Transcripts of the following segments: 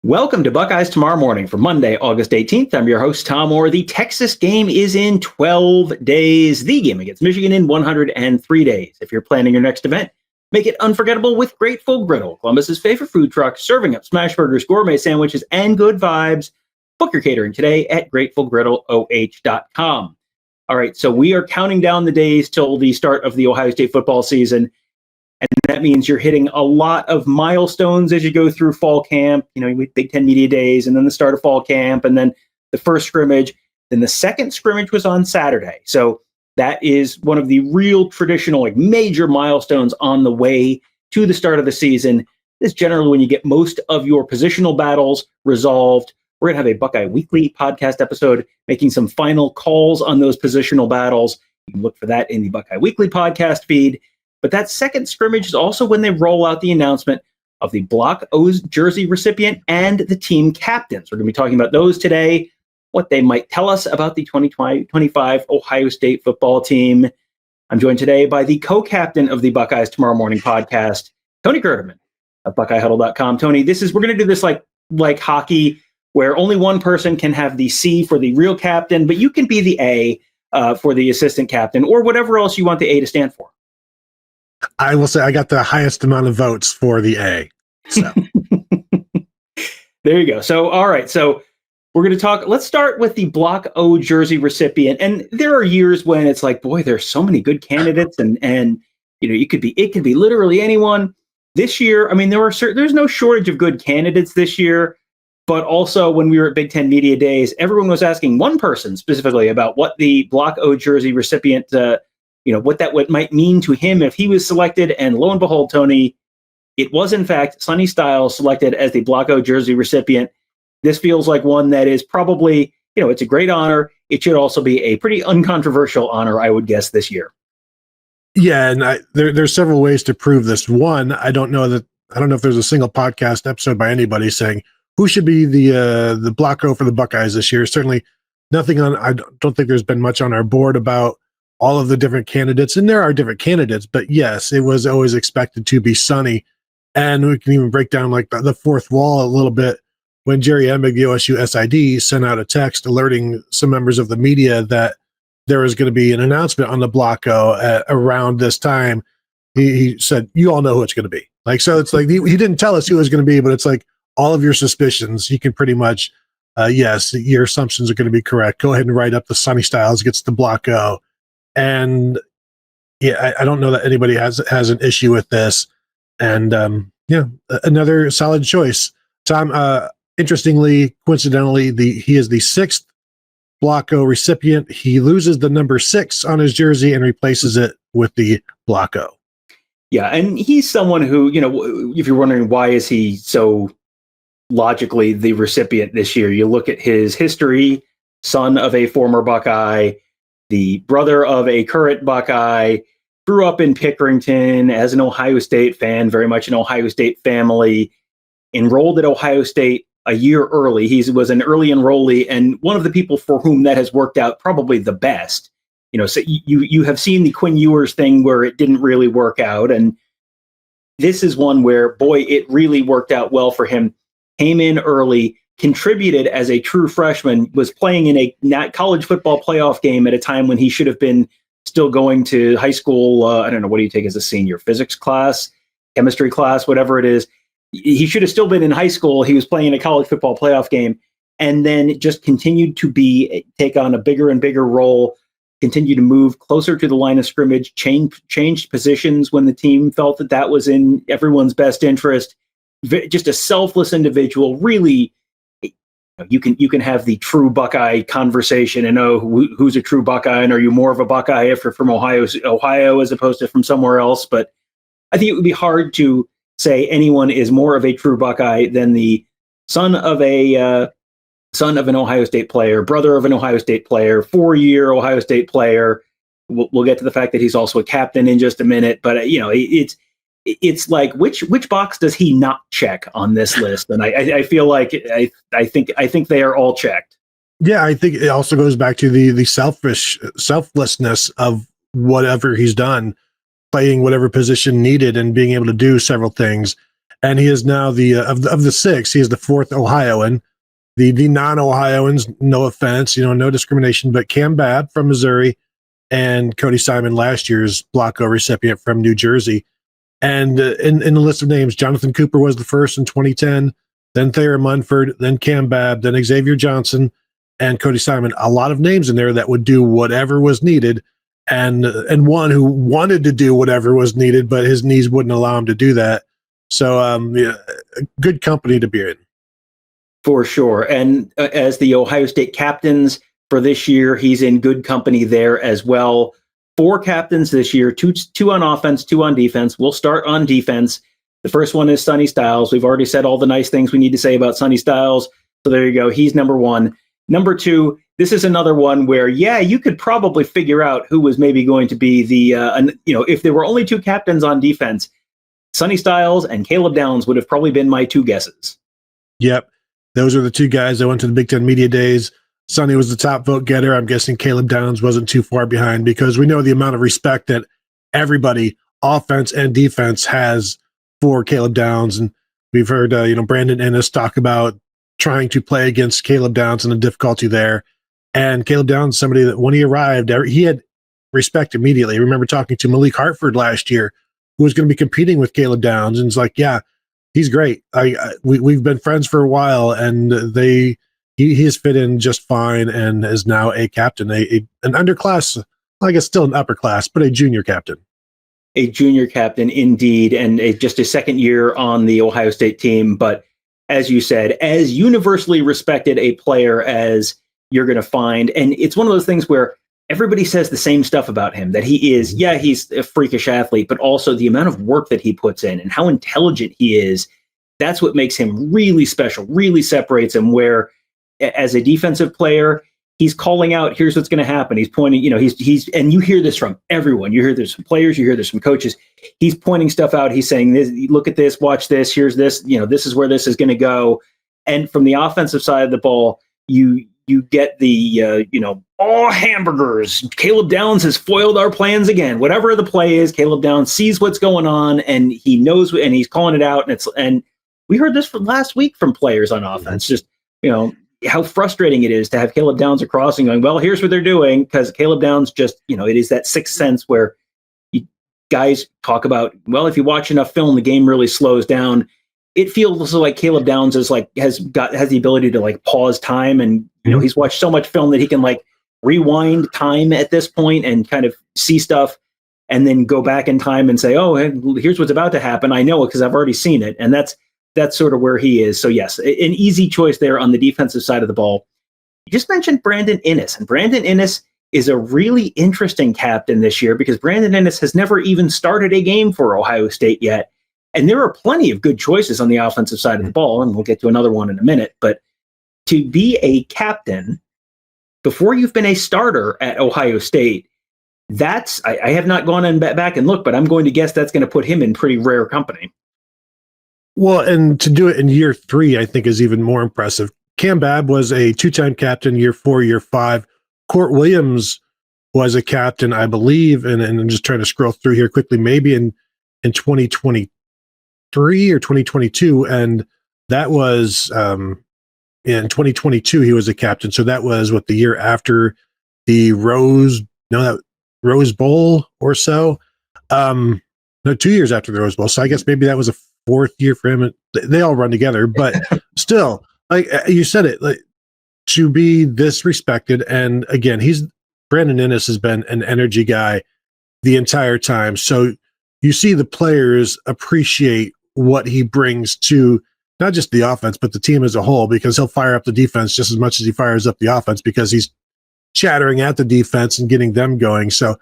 Welcome to Buckeyes Tomorrow Morning for Monday, August 18th. I'm your host, Tom Orr. The Texas game is in 12 days. The game against Michigan in 103 days. If you're planning your next event, make it unforgettable with Grateful Griddle, Columbus's favorite food truck, serving up smash burgers, gourmet sandwiches, and good vibes. Book your catering today at GratefulGriddleOH.com. All right, so we are counting down the days till the start of the Ohio State football season. And that means you're hitting a lot of milestones as you go through fall camp, with Big Ten Media Days, and then the start of fall camp, and then the first scrimmage. Then the second scrimmage was on Saturday. So that is one of the real traditional, major milestones on the way to the start of the season. This is generally when you get most of your positional battles resolved. We're going to have a Buckeye Weekly podcast episode making some final calls on those positional battles. You can look for that in the Buckeye Weekly podcast feed. But that second scrimmage is also when they roll out the announcement of the Block O's jersey recipient and the team captains. We're going to be talking about those today, what they might tell us about the 2025 Ohio State football team. I'm joined today by the co-captain of the Buckeyes Tomorrow Morning podcast, Tony Gerdeman of BuckeyeHuddle.com. Tony, we're going to do this like hockey, where only one person can have the C for the real captain, but you can be the A for the assistant captain, or whatever else you want the A to stand for. I will say I got the highest amount of votes for the A. So. There you go. So, all right. So we're going to talk. Let's start with the Block O jersey recipient. And there are years when it's like, boy, there's so many good candidates, and it could be literally anyone. This year, there's no shortage of good candidates this year. But also, when we were at Big Ten Media Days, everyone was asking one person specifically about what the Block O jersey recipient what might mean to him if he was selected. And lo and behold, Tony, it was in fact Sonny Styles selected as the Block O jersey recipient. This feels like one that is probably, it's a great honor. It should also be a pretty uncontroversial honor, I would guess, this year. Yeah, and there's several ways to prove this. One, I don't know if there's a single podcast episode by anybody saying who should be the Block O for the Buckeyes this year. Certainly nothing on. I don't think there's been much on our board about all of the different candidates, and there are different candidates, but yes, it was always expected to be Sonny. And we can even break down the fourth wall a little bit when Jerry Emig, the OSU SID, sent out a text alerting some members of the media that there was going to be an announcement on the Block O around this time. He said, "You all know who it's going to be." So it's he didn't tell us who it was going to be, but it's all of your suspicions, you can pretty much, yes, your assumptions are going to be correct. Go ahead and write up the Sonny Styles gets the Block O. And yeah, I don't know that anybody has an issue with this. And another solid choice. Tom, interestingly, coincidentally, he is the sixth Block O recipient. He loses the number 6 on his jersey and replaces it with the Block O. Yeah, and he's someone who, if you're wondering why is he so logically the recipient this year, you look at his history, son of a former Buckeye, the brother of a current Buckeye, grew up in Pickerington as an Ohio State fan, very much an Ohio State family, enrolled at Ohio State a year early. He was an early enrollee, and one of the people for whom that has worked out probably the best. So you have seen the Quinn Ewers thing where it didn't really work out, and this is one where, boy, it really worked out well for him. Came in early, contributed as a true freshman, was playing in a college football playoff game at a time when he should have been still going to high school. I don't know, what do you take as a senior? Physics class, chemistry class, whatever it is. He should have still been in high school. He was playing in a college football playoff game, and then just continued to take on a bigger and bigger role, continued to move closer to the line of scrimmage, changed positions when the team felt that was in everyone's best interest. Just a selfless individual, really. You can have the true Buckeye conversation and know who's a true Buckeye, and are you more of a Buckeye if you're from Ohio as opposed to from somewhere else. But I think it would be hard to say anyone is more of a true Buckeye than the son of an Ohio State player, brother of an Ohio State player, 4-year Ohio State player. We'll get to the fact that he's also a captain in just a minute, but it's like which box does he not check on this list? And I feel like I think they are all checked. Yeah, I think it also goes back to the selflessness of whatever he's done, playing whatever position needed and being able to do several things. and he is now the of the six, he is the fourth Ohioan. The non-Ohioans, no offense, no discrimination, but Cam Babb from Missouri and Cody Simon, last year's Blocko recipient from New Jersey. And in the list of names, Jonathan Cooper was the first in 2010, then Thayer Munford, then Cam Babb, then Xavier Johnson, and Cody Simon. A lot of names in there that would do whatever was needed, and one who wanted to do whatever was needed, but his knees wouldn't allow him to do that. So, good company to be in. For sure. And as the Ohio State captains for this year, he's in good company there as well. 4 captains this year, two on offense, 2 on defense. We'll start on defense. The first one is Sonny Styles. We've already said all the nice things we need to say about Sonny Styles. So there you go. He's number 1. Number 2, this is another one where, you could probably figure out who was maybe going to be the, if there were only 2 captains on defense, Sonny Styles and Caleb Downs would have probably been my 2 guesses. Yep. Those are the 2 guys that went to the Big Ten Media Days. Sonny was the top vote getter. I'm guessing Caleb Downs wasn't too far behind, because we know the amount of respect that everybody, offense and defense, has for Caleb Downs. And we've heard, Brandon Inniss talk about trying to play against Caleb Downs and the difficulty there. And Caleb Downs, somebody that when he arrived, he had respect immediately. I remember talking to Malik Hartford last year, who was going to be competing with Caleb Downs, and it's like, he's great. We've been friends for a while, and he has fit in just fine, and is now a captain, an underclass, I guess still an upper class, but a junior captain. A junior captain indeed, and just a second year on the Ohio State team. But as you said, as universally respected a player as you're going to find. And it's one of those things where everybody says the same stuff about him, that he is, he's a freakish athlete, but also the amount of work that he puts in and how intelligent he is. That's what makes him really special, really separates him, where as a defensive player, he's calling out, here's what's going to happen. He's pointing, he's, and you hear this from everyone. You hear this from players, you hear this from coaches. He's pointing stuff out. He's saying, this, look at this, watch this, here's this, this is where this is going to go. And from the offensive side of the ball, you get the, hamburgers. Caleb Downs has foiled our plans again. Whatever the play is, Caleb Downs sees what's going on, and he knows, and he's calling it out. And we heard this from last week from players on offense, just, how frustrating it is to have Caleb Downs across and going, well, here's what they're doing, because Caleb Downs just, it is that sixth sense where guys talk about, well, if you watch enough film, the game really slows down. It feels like Caleb Downs is has the ability to pause time, and he's watched so much film that he can rewind time at this point and kind of see stuff and then go back in time and say, oh, here's what's about to happen. I know it because I've already seen it. And that's sort of where he is. So yes, an easy choice there on the defensive side of the ball. You just mentioned Brandon Inniss, and Brandon Inniss is a really interesting captain this year because Brandon Inniss has never even started a game for Ohio State yet. And there are plenty of good choices on the offensive side of the ball, and we'll get to another one in a minute. But to be a captain before you've been a starter at Ohio State, I have not gone back and looked, but I'm going to guess that's going to put him in pretty rare company. Well, and to do it in year 3, I think, is even more impressive. Cam Babb was a 2-time captain, year 4, year 5. Court Williams was a captain, I believe, and I'm just trying to scroll through here quickly, maybe in 2023 or 2022, and that was in 2022 he was a captain. So that was the year after the Rose Bowl or so. No, 2 years after the Rose Bowl. So I guess maybe that was a 4th year for him. They all run together, but still, you said it, to be this respected. And again, Brandon Inniss has been an energy guy the entire time. So you see the players appreciate what he brings to not just the offense, but the team as a whole, because he'll fire up the defense just as much as he fires up the offense, because he's chattering at the defense and getting them going. So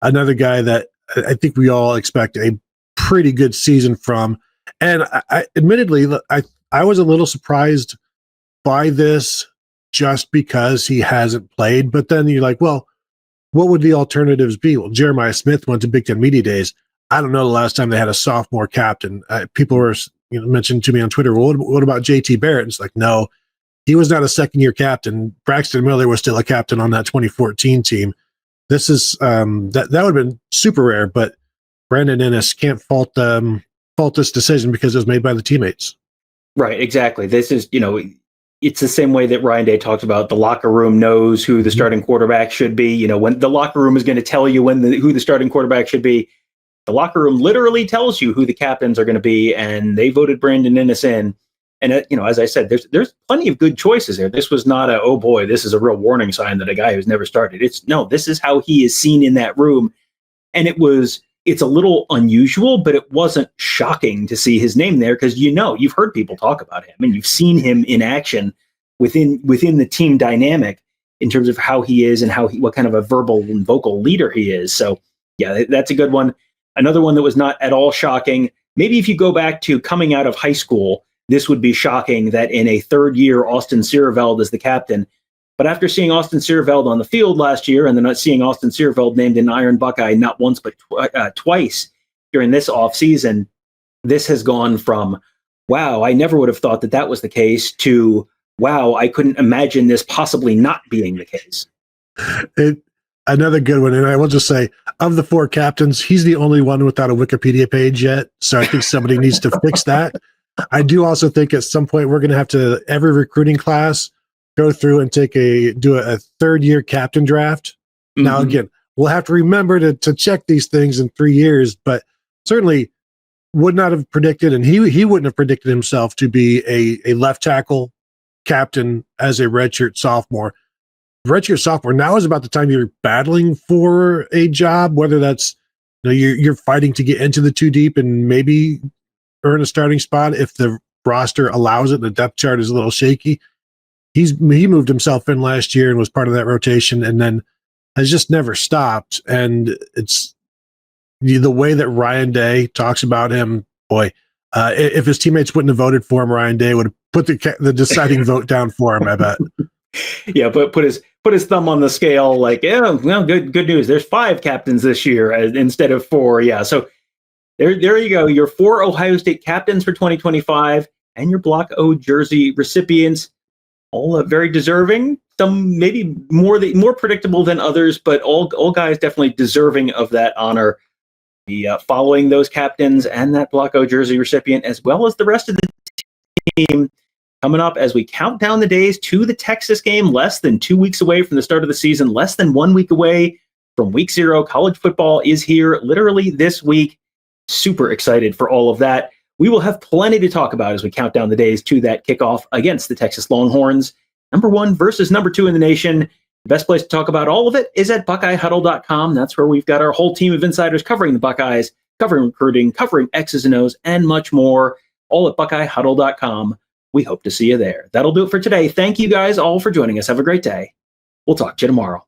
another guy that I think we all expect a pretty good season from. And admittedly, I was a little surprised by this just because he hasn't played. But then you're like, well, what would the alternatives be? Well, Jeremiah Smith went to Big Ten Media Days. I don't know the last time they had a sophomore captain. People were mentioned to me on Twitter, well, what about JT Barrett? And it's like, no, he was not a second-year captain. Braxton Miller was still a captain on that 2014 team. This is that would have been super rare, but Brandon Inniss, can't fault fault this decision because it was made by the teammates. Right, exactly. This is, it's the same way that Ryan Day talked about the locker room knows who the starting quarterback should be. When the locker room is going to tell you who the starting quarterback should be, the locker room literally tells you who the captains are going to be, and they voted Brandon Inniss in. And as I said, there's plenty of good choices there. This was not a, oh boy, this is a real warning sign that a guy who's never started. This is how he is seen in that room, and it's a little unusual, but it wasn't shocking to see his name there because you've heard people talk about him and you've seen him in action within the team dynamic in terms of how he is and what kind of a verbal and vocal leader he is. So yeah, that's a good one. Another one that was not at all shocking. Maybe if you go back to coming out of high school, this would be shocking that in a third year, Austin Siereveld is the captain. But after seeing Austin Siereveld on the field last year and then seeing Austin Siereveld named an Iron Buckeye not once but twice during this offseason, this has gone from, wow, I never would have thought that was the case, to, wow, I couldn't imagine this possibly not being the case. Another good one, and I will just say, of the 4 captains, he's the only one without a Wikipedia page yet, so I think somebody needs to fix that. I do also think at some point we're going to have to, every recruiting class, go through and do a third-year captain draft. Mm-hmm. Now, again, we'll have to remember to check these things in 3 years, but certainly would not have predicted, and he wouldn't have predicted himself to be a left tackle captain as a redshirt sophomore. Redshirt sophomore, now is about the time you're battling for a job, whether that's you're fighting to get into the 2 deep and maybe earn a starting spot if the roster allows it. The depth chart is a little shaky. He moved himself in last year and was part of that rotation, and then has just never stopped. And it's the way that Ryan Day talks about him. Boy, if his teammates wouldn't have voted for him, Ryan Day would have put the deciding vote down for him, I bet. Yeah, but put his thumb on the scale, like, yeah, well, good news. There's 5 captains this year instead of 4. Yeah, so there you go. Your 4 Ohio State captains for 2025 and your Block O jersey recipients. All very deserving. Some maybe more predictable than others, but all guys definitely deserving of that honor. Following those captains and that Block O jersey recipient, as well as the rest of the team, coming up as we count down the days to the Texas game, less than 2 weeks away from the start of the season, less than 1 week away from week 0. College football is here literally this week. Super excited for all of that. We will have plenty to talk about as we count down the days to that kickoff against the Texas Longhorns, number 1 versus number 2 in the nation. The best place to talk about all of it is at BuckeyeHuddle.com. That's where we've got our whole team of insiders covering the Buckeyes, covering recruiting, covering X's and O's, and much more, all at BuckeyeHuddle.com. We hope to see you there. That'll do it for today. Thank you guys all for joining us. Have a great day. We'll talk to you tomorrow.